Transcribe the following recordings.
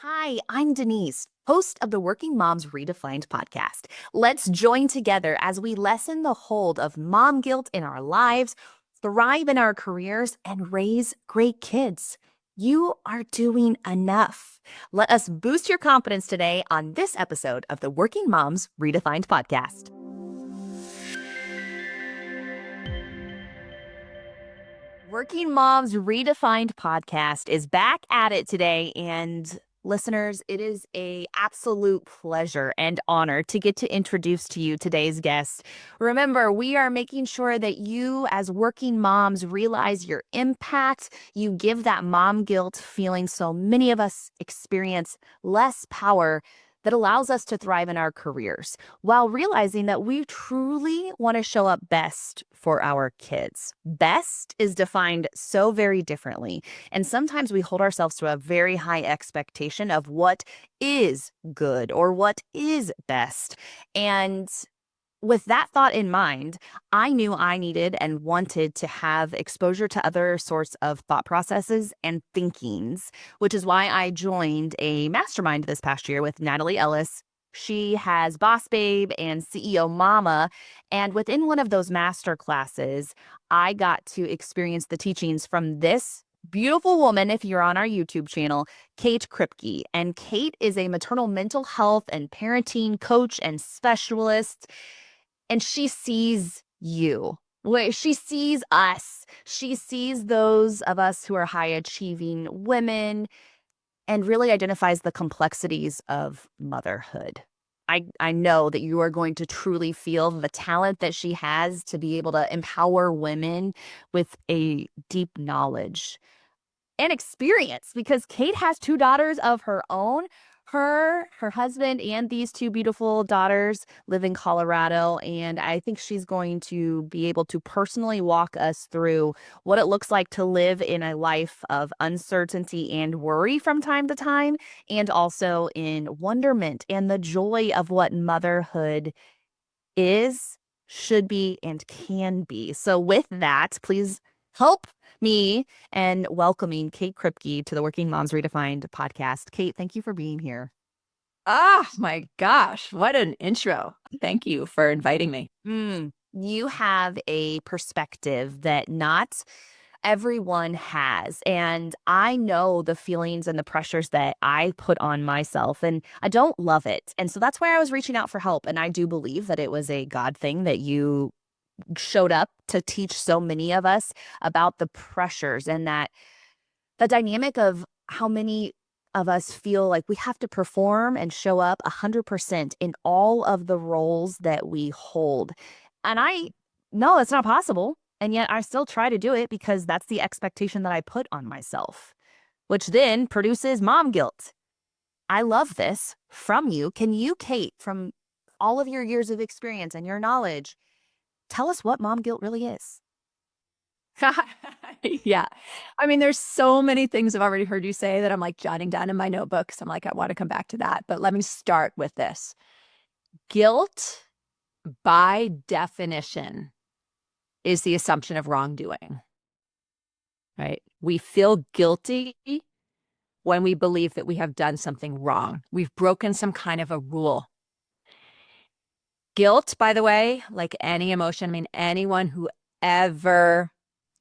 Hi, I'm Denise, host of the Working Moms Redefined podcast. Let's join together as we lessen the hold of mom guilt in our lives, thrive in our careers, and raise great kids. You are doing enough. Let us boost your confidence today on this episode of the Working Moms Redefined podcast. Working Moms Redefined podcast is back at it today, and listeners, it is a absolute pleasure and honor to get to introduce to you today's guest. Remember, we are making sure that you as working moms realize your impact. You give that mom guilt feeling so many of us experience less power that allows us to thrive in our careers while realizing that we truly want to show up best for our kids. Best is defined so very differently. And sometimes we hold ourselves to a very high expectation of what is good or what is best. And with that thought in mind, I knew I needed and wanted to have exposure to other sorts of thought processes and thinkings, which is why I joined a mastermind this past year with Natalie Ellis. She has Boss Babe and CEO Mama. And within one of those master classes, I got to experience the teachings from this beautiful woman, if you're on our YouTube channel, Kate Kripke. And Kate is a maternal mental health and parenting coach and specialist. And she sees you. Wait, she sees us. She sees those of us who are high achieving women and really identifies the complexities of motherhood. I know that you are going to truly feel the talent that she has to be able to empower women with a deep knowledge and experience, because Kate has two daughters of her own. Her husband, and these two beautiful daughters live in Colorado. And I think she's going to be able to personally walk us through what it looks like to live in a life of uncertainty and worry from time to time, and also in wonderment and the joy of what motherhood is, should be, and can be. So with that, please help me in welcoming Kate Kripke to the Working Moms Redefined podcast. Kate, thank you for being here. Ah, my gosh, what an intro. Thank you for inviting me. You have a perspective that not everyone has. And I know the feelings and the pressures that I put on myself, and I don't love it. And so that's why I was reaching out for help. And I do believe that it was a God thing that you showed up to teach so many of us about the pressures and that the dynamic of how many of us feel like we have to perform and show up 100% in all of the roles that we hold. And I know it's not possible. And yet I still try to do it because that's the expectation that I put on myself, which then produces mom guilt. I love this from you. Can you, Kate, from all of your years of experience and your knowledge, tell us what mom guilt really is? Yeah. I mean, there's so many things I've already heard you say that I'm like jotting down in my notebooks. I'm like, I want to come back to that. But let me start with this. Guilt, by definition, is the assumption of wrongdoing, right? We feel guilty when we believe that we have done something wrong. We've broken some kind of a rule. Guilt, by the way, like any emotion, I mean, anyone who ever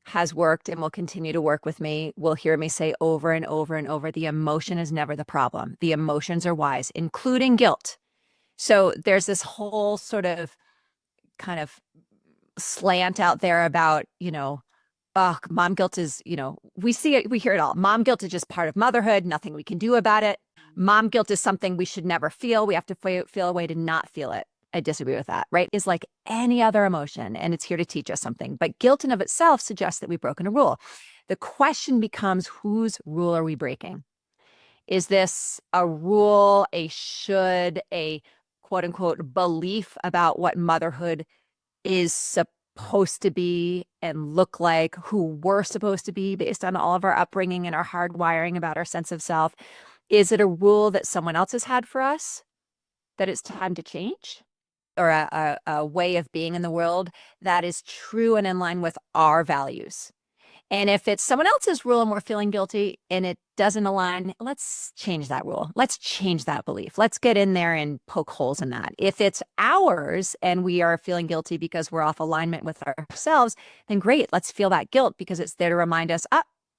has worked and will continue to work with me will hear me say over and over and over, the emotion is never the problem. The emotions are wise, including guilt. So there's this whole sort of kind of slant out there about, oh, mom guilt is, we see it, we hear it all. Mom guilt is just part of motherhood, nothing we can do about it. Mom guilt is something we should never feel. We have to feel a way to not feel it. I disagree with that, right? It's like any other emotion, and it's here to teach us something. But guilt in of itself suggests that we've broken a rule. The question becomes, whose rule are we breaking? Is this a rule, a should, a quote unquote belief about what motherhood is supposed to be and look like, who we're supposed to be based on all of our upbringing and our hardwiring about our sense of self? Is it a rule that someone else has had for us that it's time to change? Or a way of being in the world that is true and in line with our values? And if it's someone else's rule and we're feeling guilty and it doesn't align, let's change that rule. Let's change that belief. Let's get in there and poke holes in that. If it's ours and we are feeling guilty because we're off alignment with ourselves, then great. Let's feel that guilt because it's there to remind us,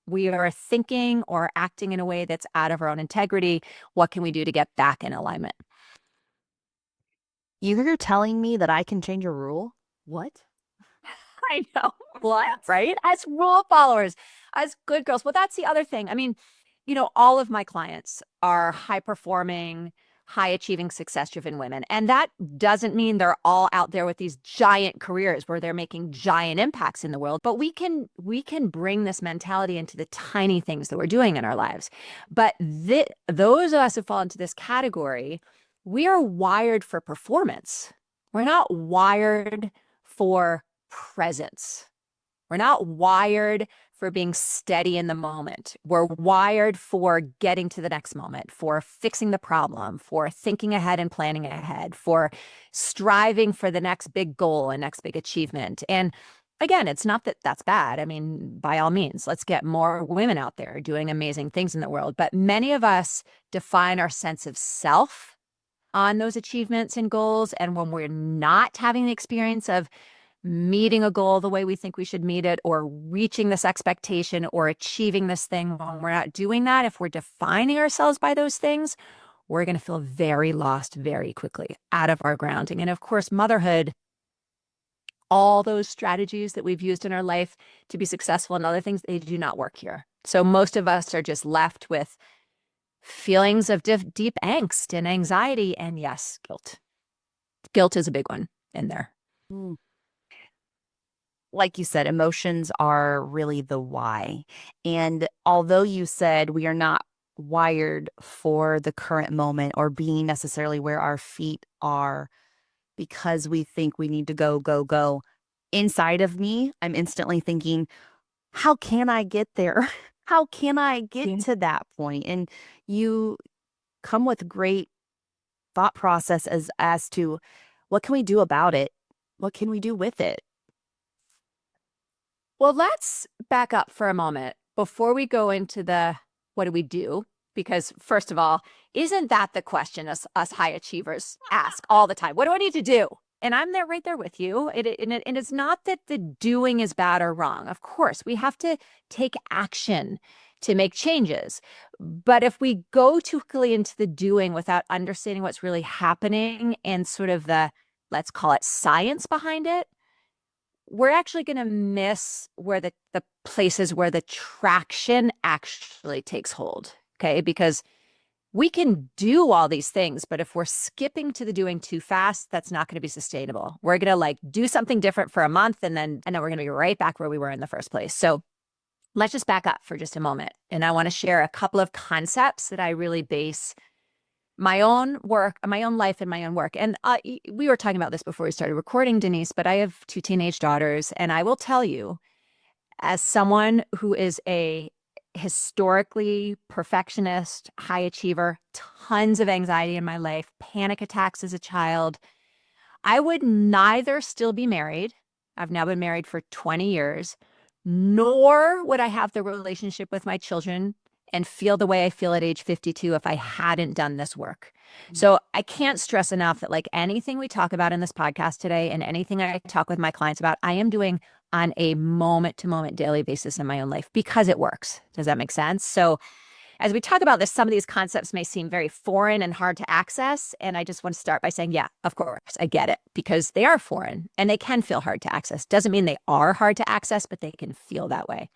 we are thinking or acting in a way that's out of our own integrity. What can we do to get back in alignment? You're telling me that I can change a rule? What? I know. What? Right? As rule followers, as good girls. Well, that's the other thing. I mean, all of my clients are high performing, high achieving, success driven women. And that doesn't mean they're all out there with these giant careers where they're making giant impacts in the world. But we can bring this mentality into the tiny things that we're doing in our lives. But those of us who fall into this category, we are wired for performance. We're not wired for presence. We're not wired for being steady in the moment. We're wired for getting to the next moment, for fixing the problem, for thinking ahead and planning ahead, for striving for the next big goal and next big achievement. And again, it's not that that's bad. I mean, by all means, let's get more women out there doing amazing things in the world. But many of us define our sense of self on those achievements and goals. And when we're not having the experience of meeting a goal the way we think we should meet it, or reaching this expectation, or achieving this thing, when we're not doing that, if we're defining ourselves by those things, we're going to feel very lost very quickly, out of our grounding. And of course, motherhood, all those strategies that we've used in our life to be successful and other things, they do not work here. So most of us are just left with feelings of deep angst and anxiety, and yes, guilt. Guilt is a big one in there. Mm. Like you said, emotions are really the why. And although you said we are not wired for the current moment or being necessarily where our feet are because we think we need to go, go, go, inside of me, I'm instantly thinking, how can I get there? How can I get to that point? And you come with great thought process as to what can we do about it? What can we do with it? Well, let's back up for a moment before we go into the what do we do? Because first of all, isn't that the question us high achievers ask all the time? What do I need to do? And I'm there right there with you. And it's not that the doing is bad or wrong. Of course, we have to take action to make changes. But if we go too quickly into the doing without understanding what's really happening and sort of the, let's call it science behind it, we're actually going to miss where the places where the traction actually takes hold. Okay. Because we can do all these things, but if we're skipping to the doing too fast, that's not going to be sustainable. We're going to like do something different for a month and then we're going to be right back where we were in the first place. So let's just back up for just a moment. And I want to share a couple of concepts that I really base my own work, my own life and my own work. And we were talking about this before we started recording, Denise, but I have 2 teenage daughters. And I will tell you, as someone who is a historically perfectionist, high achiever, tons of anxiety in my life, panic attacks as a child, I would neither still be married. I've now been married for 20 years, nor would I have the relationship with my children and feel the way I feel at age 52 if I hadn't done this work. So I can't stress enough that like anything we talk about in this podcast today and anything I talk with my clients about, I am doing on a moment to moment daily basis in my own life because it works. Does that make sense? So as we talk about this, some of these concepts may seem very foreign and hard to access. And I just want to start by saying, yeah, of course, I get it because they are foreign and they can feel hard to access. Doesn't mean they are hard to access, but they can feel that way.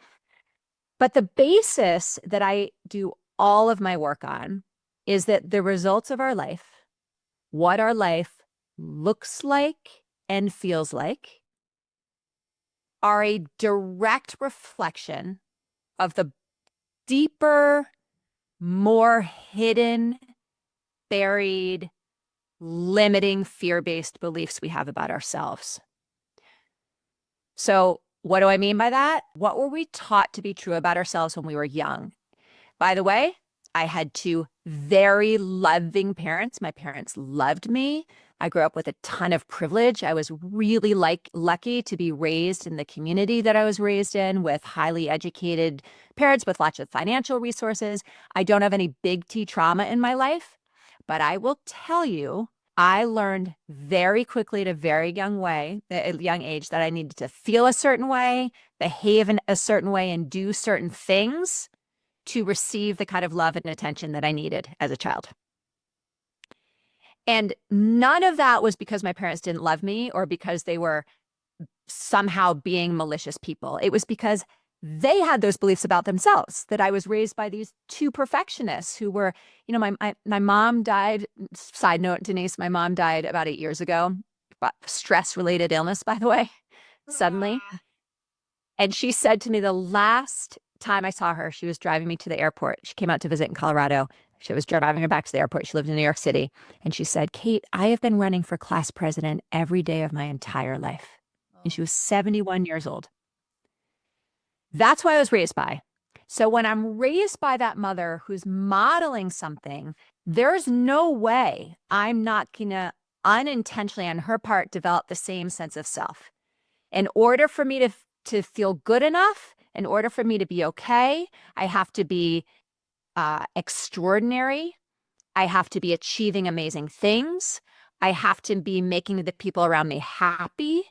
But the basis that I do all of my work on is that the results of our life, what our life looks like and feels like, are a direct reflection of the deeper, more hidden, buried, limiting, fear-based beliefs we have about ourselves. So what do I mean by that? What were we taught to be true about ourselves when we were young? By the way, I had 2 very loving parents. My parents loved me. I grew up with a ton of privilege. I was really lucky to be raised in the community that I was raised in with highly educated parents with lots of financial resources. I don't have any big T trauma in my life, but I will tell you, I learned very quickly at a young age that I needed to feel a certain way, behave in a certain way, and do certain things to receive the kind of love and attention that I needed as a child. And none of that was because my parents didn't love me or because they were somehow being malicious people. It was because they had those beliefs about themselves, that I was raised by these two perfectionists who were, my mom died. Side note, Denise, my mom died about 8 years ago, stress-related illness, by the way, suddenly. And she said to me the last time I saw her, she was driving me to the airport. She came out to visit in Colorado. She was driving her back to the airport. She lived in New York City. And she said, Kate, I have been running for class president every day of my entire life. And she was 71 years old. That's who I was raised by. So when I'm raised by that mother who's modeling something, there's no way I'm not going to unintentionally on her part develop the same sense of self. In order for me to feel good enough, in order for me to be okay, I have to be extraordinary. I have to be achieving amazing things. I have to be making the people around me happy.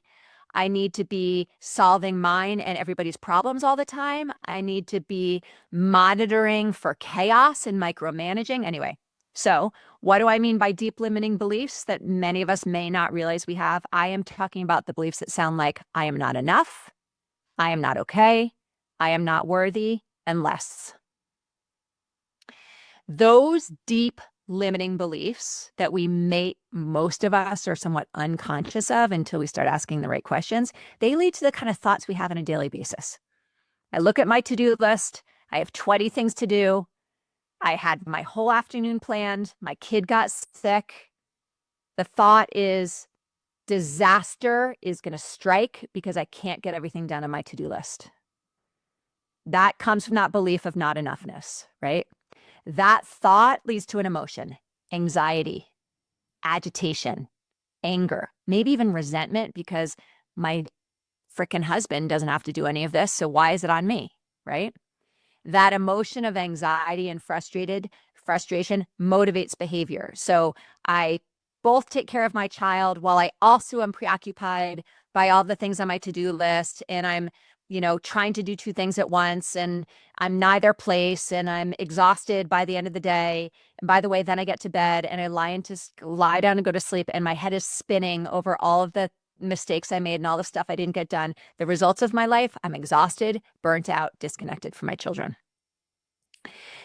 I need to be solving mine and everybody's problems all the time. I need to be monitoring for chaos and micromanaging. Anyway, so what do I mean by deep limiting beliefs that many of us may not realize we have? I am talking about the beliefs that sound like I am not enough, I am not okay, I am not worthy, and less. Those deep limiting beliefs that most of us are somewhat unconscious of until we start asking the right questions, they lead to the kind of thoughts we have on a daily basis. I look at my to-do list. I have 20 things to do. I had my whole afternoon planned. My kid got sick. The thought is disaster is going to strike because I can't get everything done on my to-do list. That comes from that belief of not enoughness, right? That thought leads to an emotion, anxiety, agitation, anger, maybe even resentment because my frickin' husband doesn't have to do any of this. So why is it on me, right? That emotion of anxiety and frustration motivates behavior. So I both take care of my child while I also am preoccupied by all the things on my to-do list. And I'm trying to do two things at once, and I'm neither place, and I'm exhausted by the end of the day. And by the way, then I get to bed and I lie down and go to sleep, and my head is spinning over all of the mistakes I made and all the stuff I didn't get done. The results of my life, I'm exhausted, burnt out, disconnected from my children.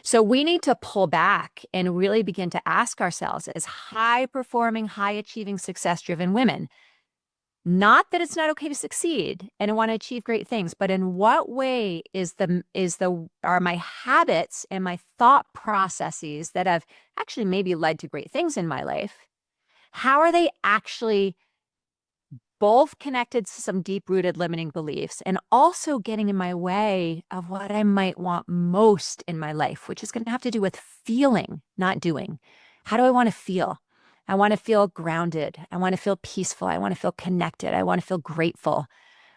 So we need to pull back and really begin to ask ourselves as high-performing, high-achieving, success-driven women, not that it's not okay to succeed and want to achieve great things, but in what way are my habits and my thought processes that have actually maybe led to great things in my life? How are they actually both connected to some deep-rooted limiting beliefs and also getting in my way of what I might want most in my life, which is going to have to do with feeling, not doing. How do I want to feel? I want to feel grounded. I want to feel peaceful. I want to feel connected. I want to feel grateful.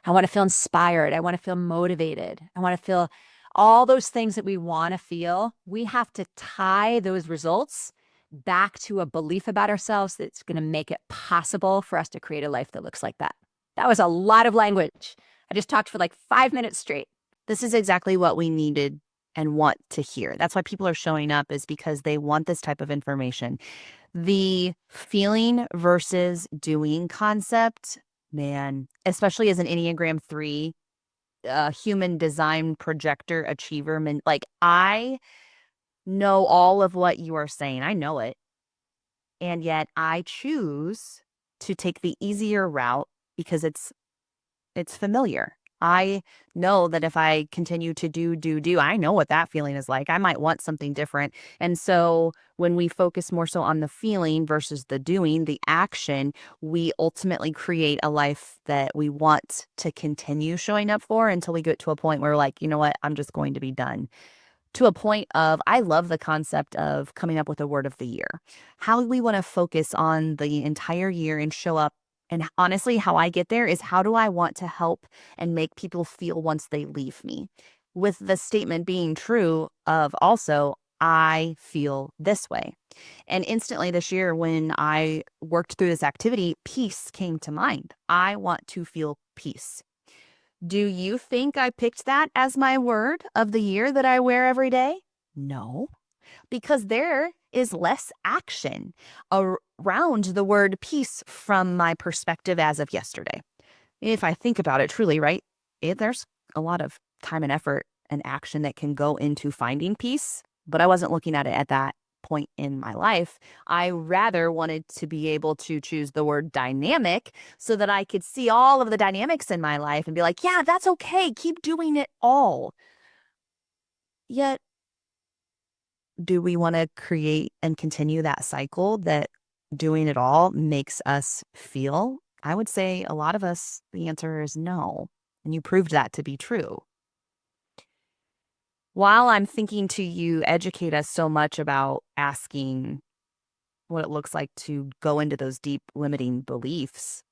I want to feel inspired. I want to feel motivated. I want to feel all those things that we want to feel. We have to tie those results back to a belief about ourselves that's going to make it possible for us to create a life that looks like that. That was a lot of language. I just talked for like 5 minutes straight. This is exactly what we needed and want to hear. That's why people are showing up, is because they want this type of information. The feeling versus doing concept, man, especially as an Enneagram 3, human design projector achiever, like I know all of what you are saying. I know it. And yet I choose to take the easier route because it's familiar. I know that if I continue to do, I know what that feeling is like. I might want something different. And so when we focus more so on the feeling versus the doing, the action, we ultimately create a life that we want to continue showing up for until we get to a point where we're like, you know what, I'm just going to be done. to a point of I love the concept of coming up with a word of the year. How we want to focus on the entire year and show up. And honestly, how I get there is how do I want to help and make people feel once they leave me? With the statement being true of also, I feel this way. And instantly this year, when I worked through this activity, peace came to mind. I want to feel peace. Do you think I picked that as my word of the year that I wear every day? No, because there is less action around the word peace from my perspective as of yesterday. If I think about it truly, right, there's a lot of time and effort and action that can go into finding peace, but I wasn't looking at it at that point in my life. I rather wanted to be able to choose the word dynamic so that I could see all of the dynamics in my life and be like, yeah, that's okay. Keep doing it all. Yet, do we want to create and continue that cycle that doing it all makes us feel? I would say a lot of us, the answer is no. And you proved that to be true. While I'm thinking to you educate us so much about asking what it looks like to go into those deep limiting beliefs,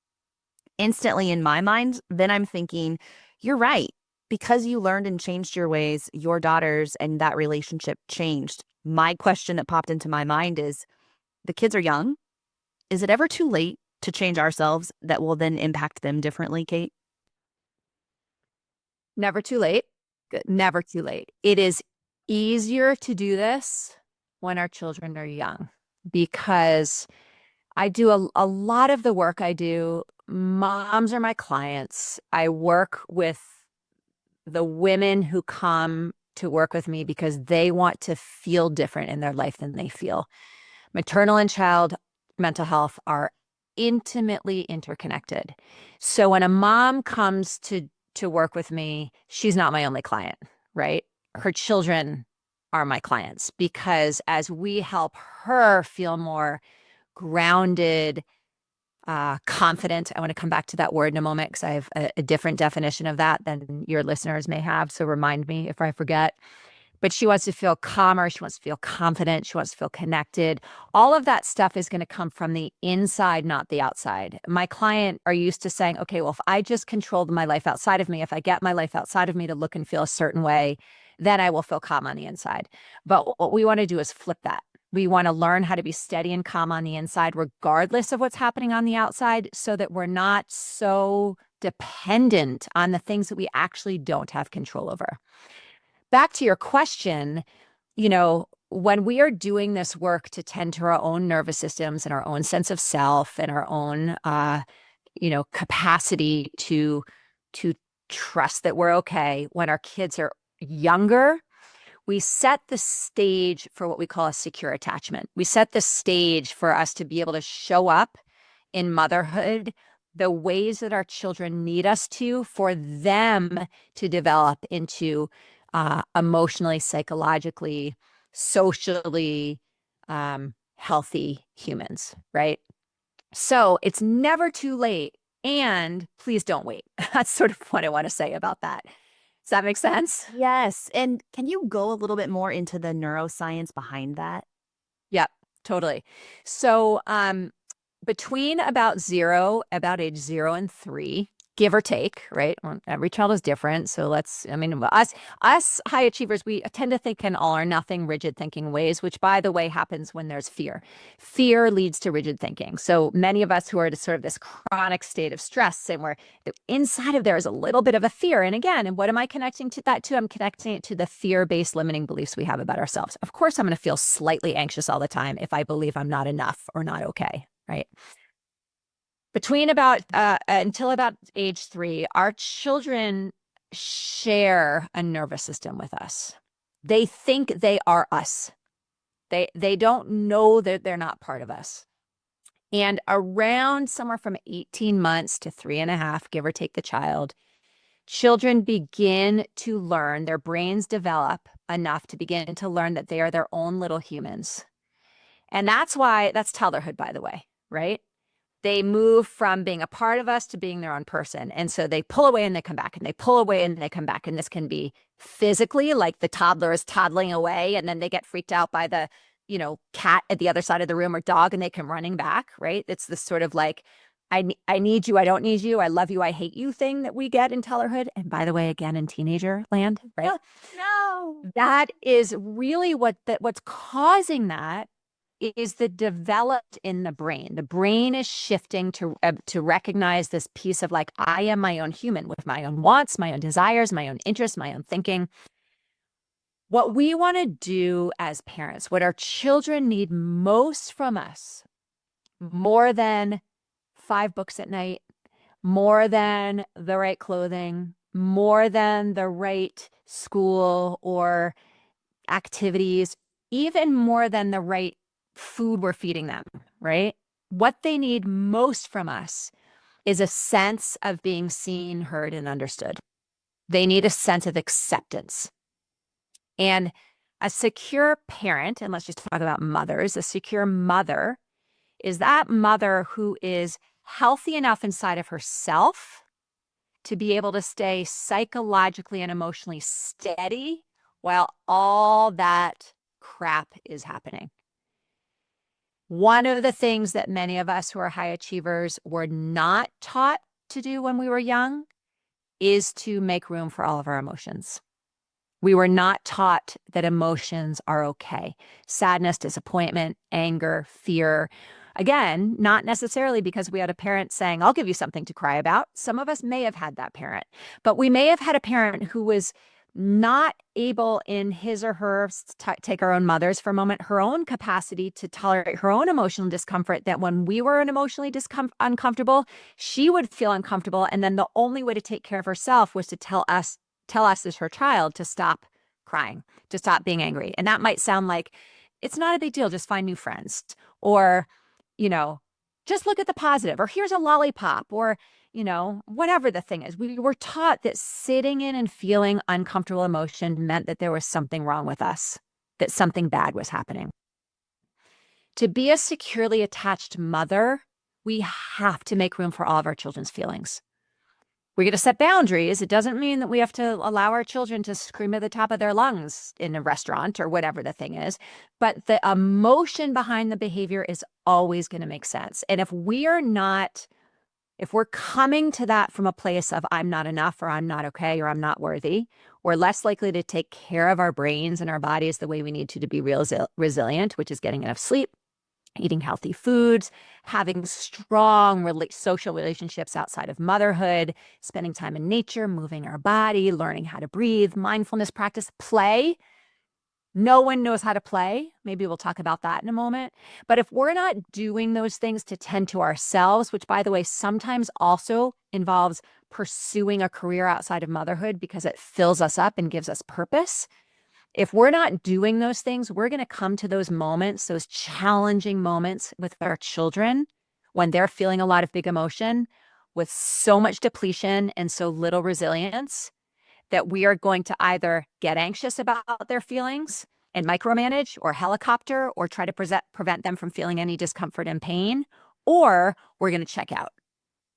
instantly in my mind, then I'm thinking, you're right. Because you learned and changed your ways, your daughters and that relationship changed. My question that popped into my mind is the kids are young. Is it ever too late to change ourselves that will then impact them differently, Kate? Never too late. Good. Never too late. It is easier to do this when our children are young because I do a lot of the work I do. Moms are my clients. I work with the women who come to work with me because they want to feel different in their life than they feel. Maternal and child mental health are intimately interconnected. So when a mom comes to work with me, she's not my only client, right? Her children are my clients because as we help her feel more grounded, confident. I want to come back to that word in a moment because I have a different definition of that than your listeners may have. So remind me if I forget. But she wants to feel calmer. She wants to feel confident. She wants to feel connected. All of that stuff is going to come from the inside, not the outside. My client are used to saying, okay, well, if I just control my life outside of me, if I get my life outside of me to look and feel a certain way, then I will feel calm on the inside. But what we want to do is flip that. We want to learn how to be steady and calm on the inside, regardless of what's happening on the outside, so that we're not so dependent on the things that we actually don't have control over. Back to your question, when we are doing this work to tend to our own nervous systems and our own sense of self and our own, capacity to trust that we're okay, when our kids are younger, we set the stage for what we call a secure attachment. We set the stage for us to be able to show up in motherhood the ways that our children need us to, for them to develop into emotionally, psychologically, socially healthy humans, right? So it's never too late. And please don't wait. That's sort of what I want to say about that. Does that make sense? Yes. And can you go a little bit more into the neuroscience behind that? Yep, totally. So between about age 0 and 3, give or take, right? Well, every child is different. So us high achievers, we tend to think in all or nothing rigid thinking ways, which by the way happens when there's fear. Fear leads to rigid thinking. So many of us who are to sort of this chronic state of stress and where the inside of there is a little bit of a fear. And again, and what am I connecting to that to? I'm connecting it to the fear-based limiting beliefs we have about ourselves. Of course, I'm going to feel slightly anxious all the time if I believe I'm not enough or not okay, right? Between until about age 3, our children share a nervous system with us. They think they are us. They don't know that they're not part of us. And around somewhere from 18 months to 3.5, give or take the child, children begin to learn, their brains develop enough to begin to learn that they are their own little humans. And that's toddlerhood, by the way, right? They move from being a part of us to being their own person. And so they pull away and they come back, and they pull away and they come back. And this can be physically, like the toddler is toddling away and then they get freaked out by the, cat at the other side of the room or dog, and they come running back, right? It's this sort of like, I need you, I don't need you, I love you, I hate you thing that we get in toddlerhood. And by the way, again, in teenager land, right? No. That is really what's causing that is the developed in the brain. The brain is shifting to recognize this piece of like, I am my own human with my own wants, my own desires, my own interests, my own thinking. What we want to do as parents, what our children need most from us, more than 5 books at night, more than the right clothing, more than the right school or activities, even more than the right food we're feeding them, right? What they need most from us is a sense of being seen, heard, and understood. They need a sense of acceptance. And a secure parent, and let's just talk about mothers, a secure mother is that mother who is healthy enough inside of herself to be able to stay psychologically and emotionally steady while all that crap is happening. One of the things that many of us who are high achievers were not taught to do when we were young is to make room for all of our emotions. We were not taught that emotions are okay. Sadness, disappointment, anger, fear. Again, not necessarily because we had a parent saying, I'll give you something to cry about. Some of us may have had that parent, but we may have had a parent who was not able in his or her, take our own mothers for a moment, her own capacity to tolerate her own emotional discomfort, that when we were emotionally uncomfortable, she would feel uncomfortable. And then the only way to take care of herself was to tell us as her child to stop crying, to stop being angry. And that might sound like it's not a big deal, just find new friends, or, just look at the positive, or here's a lollipop, or, whatever the thing is. We were taught that sitting in and feeling uncomfortable emotion meant that there was something wrong with us, that something bad was happening. To be a securely attached mother, we have to make room for all of our children's feelings. We're going to set boundaries. It doesn't mean that we have to allow our children to scream at the top of their lungs in a restaurant or whatever the thing is. But the emotion behind the behavior is always going to make sense. And if we're coming to that from a place of I'm not enough, or I'm not okay, or I'm not worthy, we're less likely to take care of our brains and our bodies the way we need to be resilient, which is getting enough sleep, eating healthy foods, having strong social relationships outside of motherhood, spending time in nature, moving our body, learning how to breathe, mindfulness practice, play. No one knows how to play. Maybe we'll talk about that in a moment. But if we're not doing those things to tend to ourselves, which, by the way, sometimes also involves pursuing a career outside of motherhood because it fills us up and gives us purpose, if we're not doing those things, we're going to come to those moments, those challenging moments with our children when they're feeling a lot of big emotion with so much depletion and so little resilience that we are going to either get anxious about their feelings and micromanage or helicopter or try to prevent them from feeling any discomfort and pain, or we're going to check out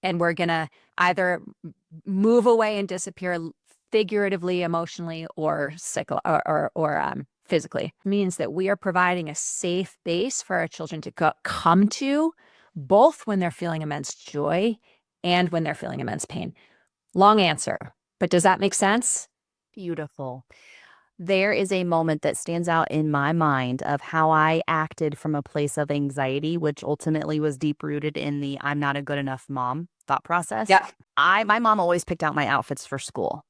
and we're going to either move away and disappear figuratively, emotionally, or physically. It means that we are providing a safe base for our children to come to, both when they're feeling immense joy and when they're feeling immense pain. Long answer, but does that make sense? Beautiful. There is a moment that stands out in my mind of how I acted from a place of anxiety, which ultimately was deep rooted in the I'm not a good enough mom thought process. Yeah. My mom always picked out my outfits for school.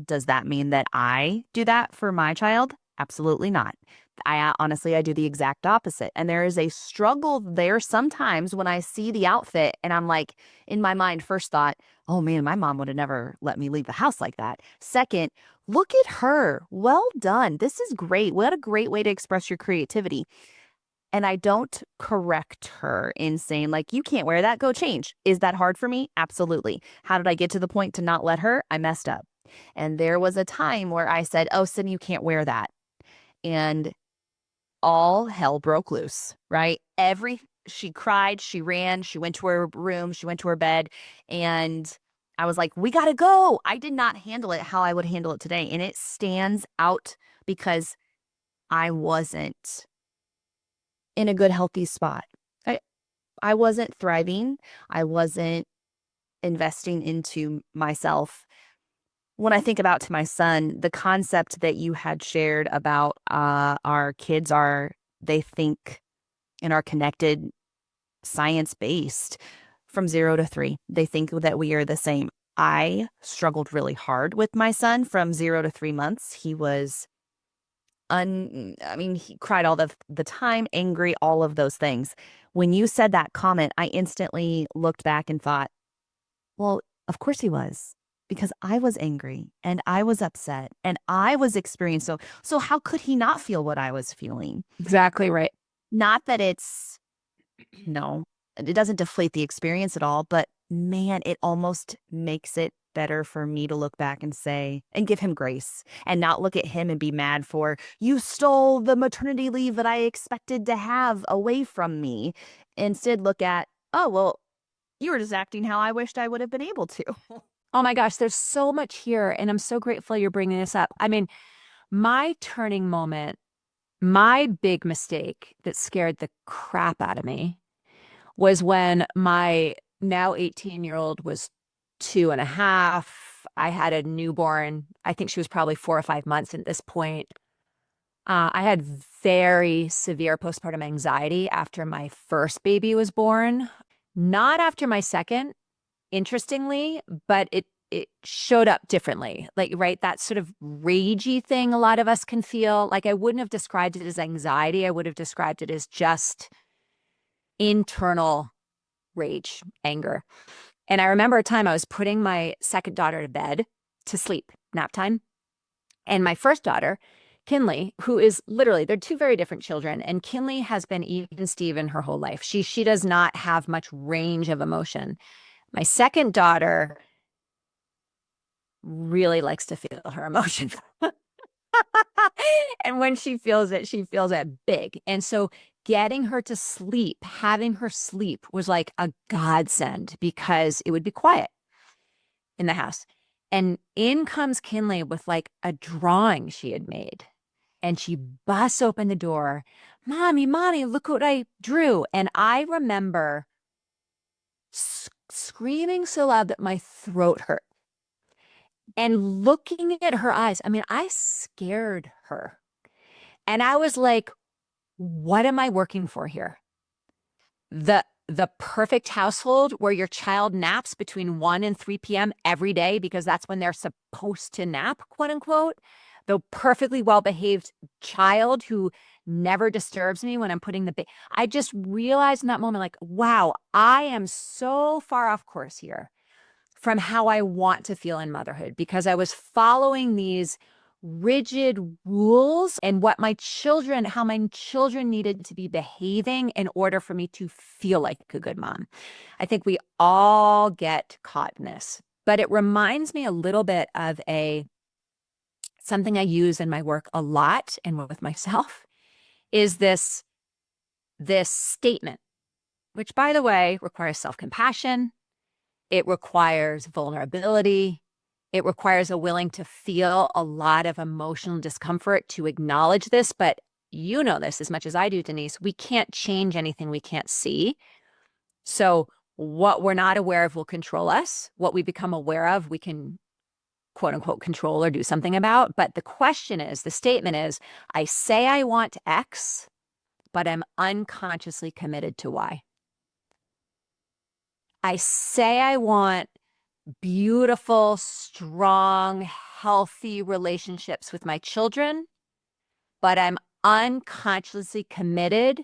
Does that mean that I do that for my child? Absolutely not. Honestly, I do the exact opposite. And there is a struggle there sometimes when I see the outfit and I'm like, in my mind, first thought, oh man, my mom would have never let me leave the house like that. Second, look at her. Well done. This is great. What a great way to express your creativity. And I don't correct her in saying, like, you can't wear that. Go change. Is that hard for me? Absolutely. How did I get to the point to not let her? I messed up. And there was a time where I said, oh, Sydney, you can't wear that. And all hell broke loose, right? she cried, she ran, she went to her room, she went to her bed, and I was like, we gotta go. I did not handle it how I would handle it today. And it stands out because I wasn't in a good, healthy spot. I, I wasn't thriving. I wasn't investing into myself. When I think about to my son, the concept that you had shared about our kids are, they think and are connected science based from 0 to 3. They think that we are the same. I struggled really hard with my son from 0 to 3 months. He was I mean, he cried all the time, angry, all of those things. When you said that comment, I instantly looked back and thought, well, of course he was, because I was angry and I was upset and I was experiencing so how could he not feel what I was feeling? Exactly right. Not that it's no, it doesn't deflate the experience at all, but man, it almost makes it better for me to look back and say, and give him grace and not look at him and be mad for, you stole the maternity leave that I expected to have away from me. Instead, look at, oh, well, you were just acting how I wished I would have been able to. Oh my gosh, there's so much here. And I'm so grateful you're bringing this up. I mean, my turning moment, my big mistake that scared the crap out of me was when my now 18-year-old was 2.5. I had a newborn. I think she was probably 4 or 5 months at this point. I had very severe postpartum anxiety after my first baby was born, not after my second, interestingly, but it showed up differently. Like, right, that sort of ragey thing a lot of us can feel. Like, I wouldn't have described it as anxiety. I would have described it as just internal rage, anger. And I remember a time I was putting my second daughter to bed to sleep, nap time. And my first daughter, Kinley, who is literally, they're two very different children. And Kinley has been even Steven her whole life. She does not have much range of emotion. My second daughter really likes to feel her emotion. And when she feels it big. And so getting her to sleep, having her sleep was like a godsend because it would be quiet in the house. And in comes Kinley with like a drawing she had made. And she busts open the door. Mommy, look what I drew. And I remember screaming so loud that my throat hurt. And looking at her eyes, I mean, I scared her. And I was like, what am I working for here? The perfect household where your child naps between 1 and 3 p.m. every day because that's when they're supposed to nap, quote unquote. The perfectly well-behaved child who never disturbs me when I'm putting the baby. I just realized in that moment, like, wow, I am so far off course here from how I want to feel in motherhood because I was following these rigid rules and how my children needed to be behaving in order for me to feel like a good mom. I think we all get caught in this, but it reminds me a little bit of something I use in my work a lot and with myself is this statement, which by the way requires self-compassion. It requires vulnerability. It requires a willing to feel a lot of emotional discomfort to acknowledge this. But you know this as much as I do, Denise. We can't change anything we can't see. So what we're not aware of will control us. What we become aware of, we can quote unquote control or do something about. But the statement is, I say I want X, but I'm unconsciously committed to Y. I say I want beautiful, strong, healthy relationships with my children, but I'm unconsciously committed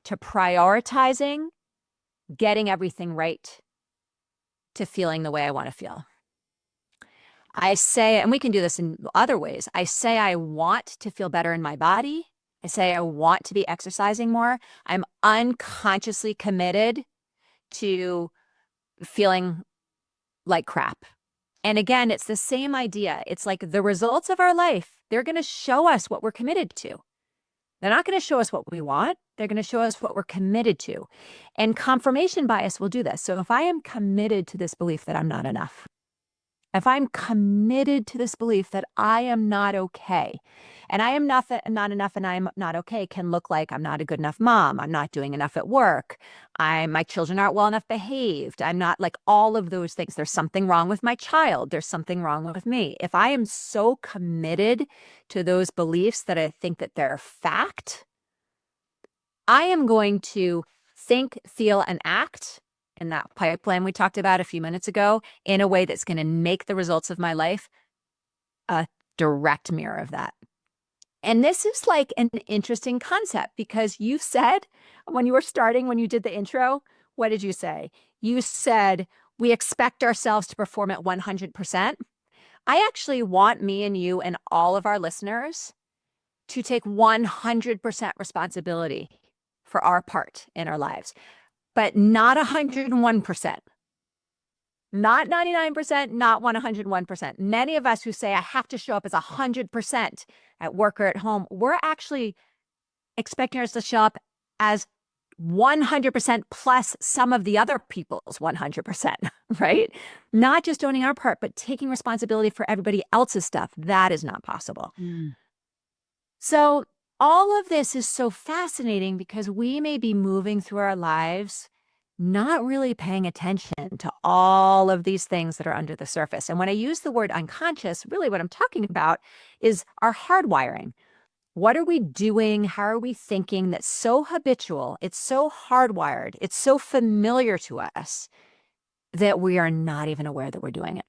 to prioritizing getting everything right to feeling the way I want to feel. I say, and we can do this in other ways. I say I want to feel better in my body. I say I want to be exercising more. I'm unconsciously committed to feeling like crap. And again, it's the same idea. It's like the results of our life, they're going to show us what we're committed to. They're not going to show us what we want. They're going to show us what we're committed to. And confirmation bias will do this. So if I am committed to this belief that I'm not enough, if I'm committed to this belief that I am not okay, and I am not enough and I'm not okay can look like I'm not a good enough mom. I'm not doing enough at work. My children aren't well enough behaved. I'm not like all of those things. There's something wrong with my child. There's something wrong with me. If I am so committed to those beliefs that I think that they're fact, I am going to think, feel, and act in that pipeline we talked about a few minutes ago in a way that's going to make the results of my life a direct mirror of that. And this is like an interesting concept because you said when you were starting, when you did the intro, what did you say? You said, we expect ourselves to perform at 100%. I actually want me and you and all of our listeners to take 100% responsibility for our part in our lives, but not 101%. Not 99%, not 101%. Many of us who say, I have to show up as 100% at work or at home, we're actually expecting us to show up as 100% plus some of the other people's 100%, right? Not just owning our part, but taking responsibility for everybody else's stuff. That is not possible. So all of this is so fascinating because we may be moving through our lives not really paying attention to all of these things that are under the surface. And when I use the word unconscious, really what I'm talking about is our hardwiring. What are we doing? How are we thinking that's so habitual? It's so hardwired. It's so familiar to us that we are not even aware that we're doing it.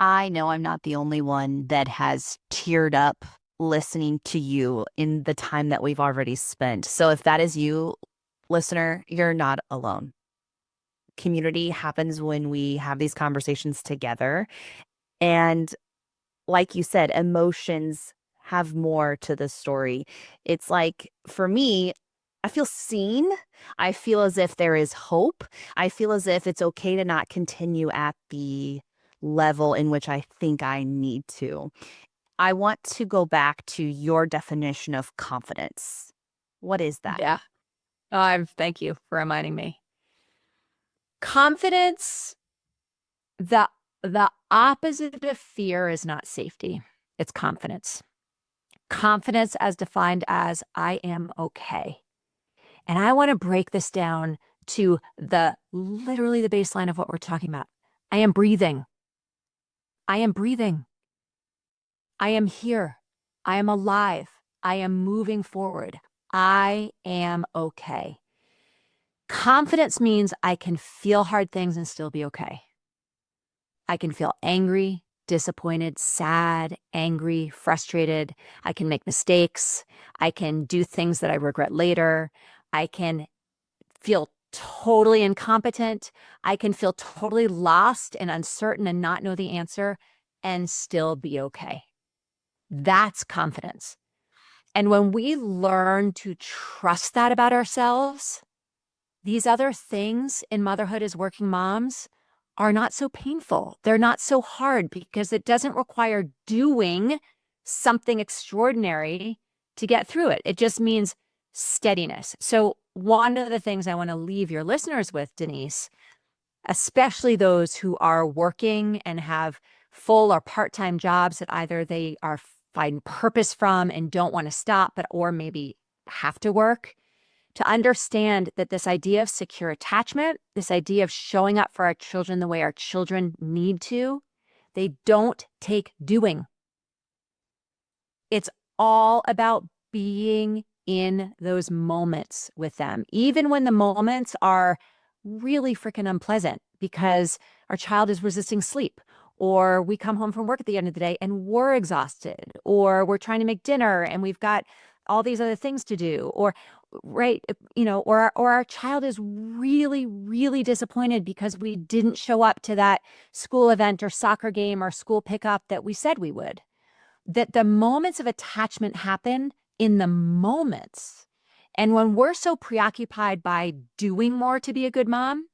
I know I'm not the only one that has teared up listening to you in the time that we've already spent. So if that is you, listener, you're not alone. Community happens when we have these conversations together. And like you said, emotions have more to the story. It's like, for me, I feel seen. I feel as if there is hope. I feel as if it's okay to not continue at the level in which I think I need to. I want to go back to your definition of confidence. What is that? Yeah. Thank you for reminding me. Confidence, the opposite of fear is not safety. It's confidence. Confidence as defined as I am okay. And I want to break this down to literally the baseline of what we're talking about. I am breathing. I am breathing. I am here. I am alive. I am moving forward. I am okay. Confidence means I can feel hard things and still be okay. I can feel angry, disappointed, sad, angry, frustrated. I can make mistakes. I can do things that I regret later. I can feel totally incompetent. I can feel totally lost and uncertain and not know the answer and still be okay. That's confidence. And when we learn to trust that about ourselves, these other things in motherhood as working moms are not so painful. They're not so hard because it doesn't require doing something extraordinary to get through it. It just means steadiness. So one of the things I want to leave your listeners with, Denise, especially those who are working and have full or part-time jobs that either they are find purpose from and don't want to stop, but or maybe have to work, to understand that this idea of secure attachment, this idea of showing up for our children the way our children need to, they don't take doing. It's all about being in those moments with them, even when the moments are really freaking unpleasant because our child is resisting sleep, or we come home from work at the end of the day and we're exhausted, or we're trying to make dinner and we've got all these other things to do, or right, or our child is really, really disappointed because we didn't show up to that school event or soccer game or school pickup that we said we would. That the moments of attachment happen in the moments. And when we're so preoccupied by doing more to be a good mom,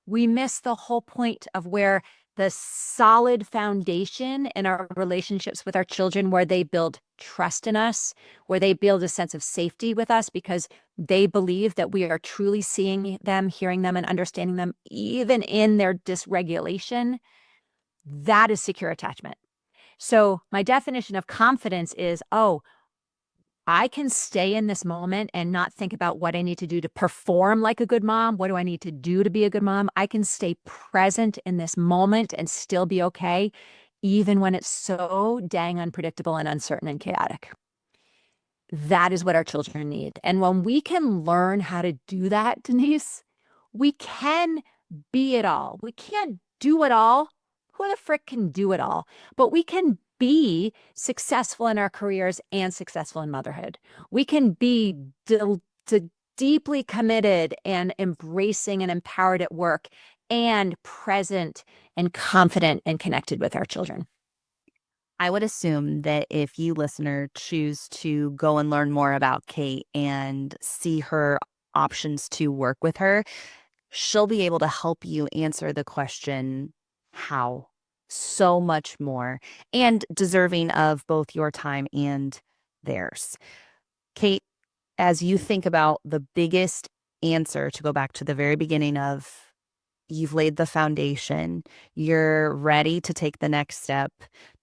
we miss the whole point of where the solid foundation in our relationships with our children, where they build trust in us, where they build a sense of safety with us because they believe that we are truly seeing them, hearing them, and understanding them, even in their dysregulation, that is secure attachment. So my definition of confidence is, oh, I can stay in this moment and not think about what I need to do to perform like a good mom. What do I need to do to be a good mom? I can stay present in this moment and still be okay, even when it's so dang unpredictable and uncertain and chaotic. That is what our children need. And when we can learn how to do that, Denise, we can be it all. We can't do it all. Who the frick can do it all? But we can be successful in our careers and successful in motherhood. We can be deeply committed and embracing and empowered at work and present and confident and connected with our children. I would assume that if you, listener, choose to go and learn more about Kate and see her options to work with her, she'll be able to help you answer the question, how? So much more, and deserving of both your time and theirs. Kate, as you think about the biggest answer, to go back to the very beginning of, you've laid the foundation, you're ready to take the next step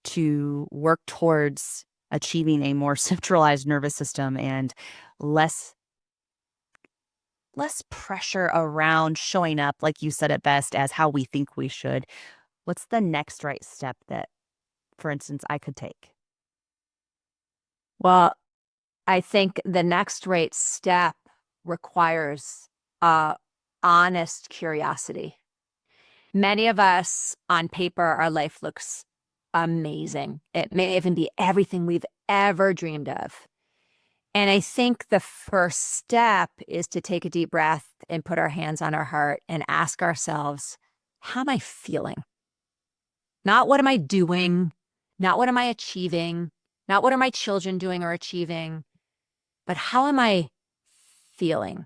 to work towards achieving a more centralized nervous system and less pressure around showing up, like you said it best, as how we think we should. What's the next right step that, for instance, I could take? Well, I think the next right step requires honest curiosity. Many of us on paper, our life looks amazing. It may even be everything we've ever dreamed of. And I think the first step is to take a deep breath and put our hands on our heart and ask ourselves, how am I feeling? Not what am I doing? Not what am I achieving? Not what are my children doing or achieving? But how am I feeling?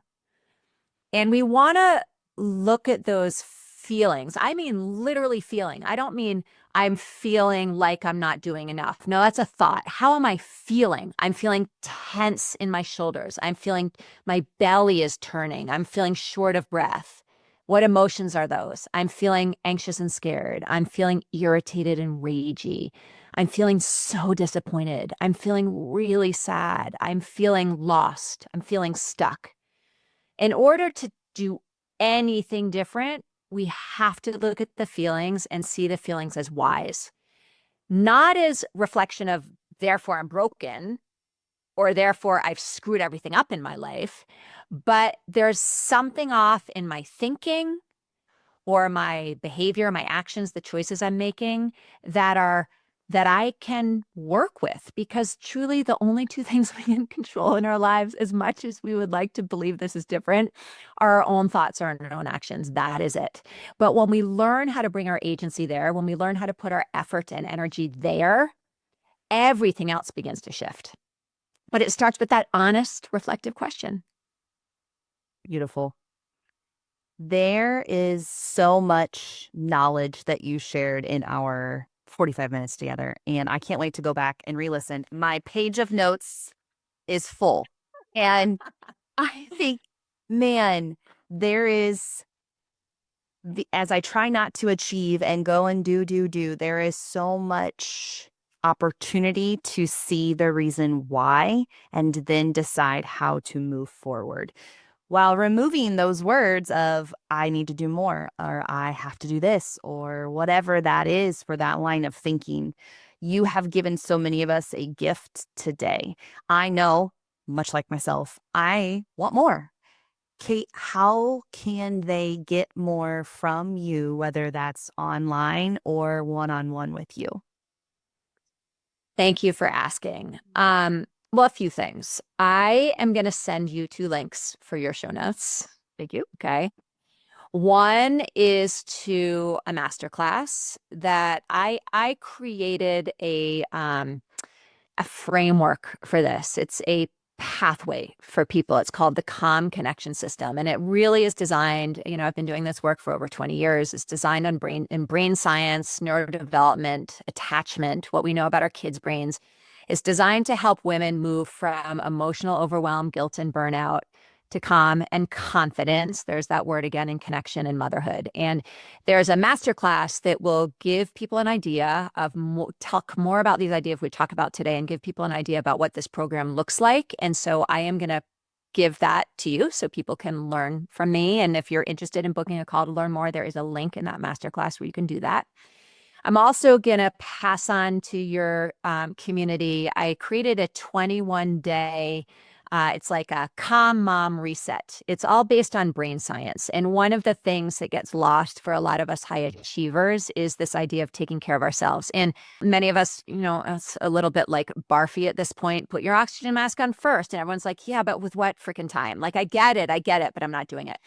And we want to look at those feelings. I mean, literally feeling. I don't mean I'm feeling like I'm not doing enough. No, that's a thought. How am I feeling? I'm feeling tense in my shoulders. I'm feeling my belly is turning. I'm feeling short of breath. What emotions are those? I'm feeling anxious and scared. I'm feeling irritated and ragey. I'm feeling so disappointed. I'm feeling really sad. I'm feeling lost. I'm feeling stuck. In order to do anything different, we have to look at the feelings and see the feelings as whys, not as reflection of, therefore I'm broken, or therefore I've screwed everything up in my life, but there's something off in my thinking or my behavior, my actions, the choices I'm making that I can work with, because truly the only two things we can control in our lives, as much as we would like to believe this is different, are our own thoughts or our own actions. That is it. But when we learn how to bring our agency there, when we learn how to put our effort and energy there, everything else begins to shift. But it starts with that honest, reflective question. Beautiful. There is so much knowledge that you shared in our 45 minutes together, and I can't wait to go back and re-listen. My page of notes is full, and I think, man, there is, as I try not to achieve and go and do, there is so much opportunity to see the reason why and then decide how to move forward, while removing those words of, I need to do more, or I have to do this, or whatever that is for that line of thinking. You have given so many of us a gift today. I know, much like myself, I want more. Kate, how can they get more from you, whether that's online or one-on-one with you? Thank you for asking. Well, a few things. I am going to send you two links for your show notes. Thank you. Okay. One is to a masterclass that I created a framework for this. It's a pathway for people. It's called the Calm Connection System. And it really is designed, I've been doing this work for over 20 years. It's designed on brain science, neurodevelopment, attachment, what we know about our kids' brains. It's designed to help women move from emotional overwhelm, guilt, and burnout to calm and confidence. There's that word again in connection and motherhood. And there's a masterclass that will give people an idea of talk more about these ideas we talk about today and give people an idea about what this program looks like. And so I am going to give that to you so people can learn from me. And if you're interested in booking a call to learn more, there is a link in that masterclass where you can do that. I'm also going to pass on to your community. I created a 21-day, it's like a calm mom reset. It's all based on brain science. And one of the things that gets lost for a lot of us high achievers is this idea of taking care of ourselves. And many of us, it's a little bit like barfy at this point. Put your oxygen mask on first. And everyone's like, yeah, but with what freaking time? Like, I get it, but I'm not doing it.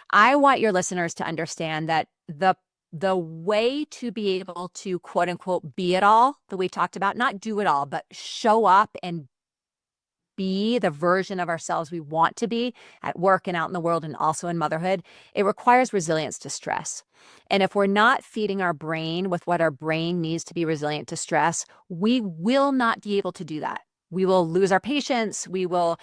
I want your listeners to understand that the way to be able to quote unquote be it all that we talked about, not do it all, but show up and be the version of ourselves we want to be at work and out in the world and also in motherhood, it requires resilience to stress. And if we're not feeding our brain with what our brain needs to be resilient to stress, we will not be able to do that. We will lose our patience. We will,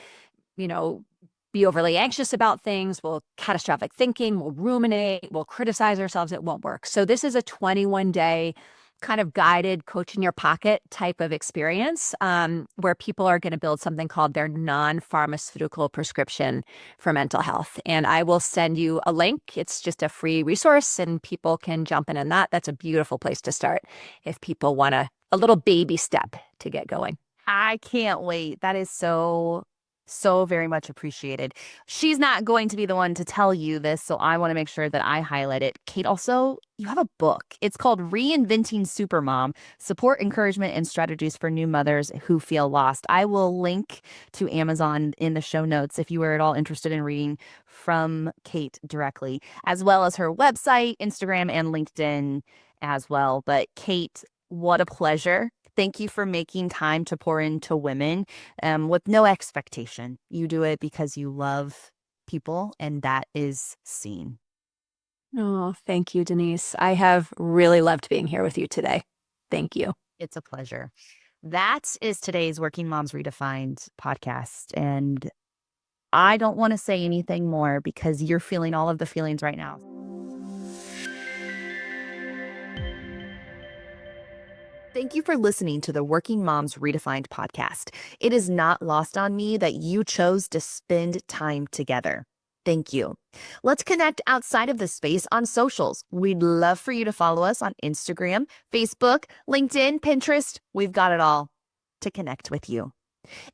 be overly anxious about things, we'll catastrophic thinking, we'll ruminate, we'll criticize ourselves. It won't work. So this is a 21-day kind of guided coach in your pocket type of experience where people are going to build something called their non-pharmaceutical prescription for mental health. And I will send you a link. It's just a free resource and people can jump in on that. That's a beautiful place to start if people want a little baby step to get going. I can't wait. That is so very much appreciated. She's not going to be the one to tell you this, so I want to make sure that I highlight it. Kate, also, you have a book. It's called Reinventing Supermom: Support, Encouragement, and Strategies for New Mothers Who Feel Lost. I will link to Amazon in the show notes if you are at all interested in reading from Kate directly, as well as her website, Instagram, and LinkedIn as well. But Kate, what a pleasure. Thank you for making time to pour into women with no expectation. You do it because you love people, and that is seen. Oh, thank you, Denise. I have really loved being here with you today. Thank you. It's a pleasure. That is today's Working Moms Redefined podcast. And I don't want to say anything more because you're feeling all of the feelings right now. Thank you for listening to the Working Moms Redefined podcast. It is not lost on me that you chose to spend time together. Thank you. Let's connect outside of this space on socials. We'd love for you to follow us on Instagram, Facebook, LinkedIn, Pinterest. We've got it all to connect with you.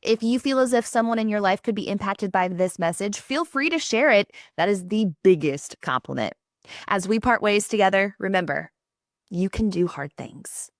If you feel as if someone in your life could be impacted by this message, feel free to share it. That is the biggest compliment. As we part ways together, remember, you can do hard things.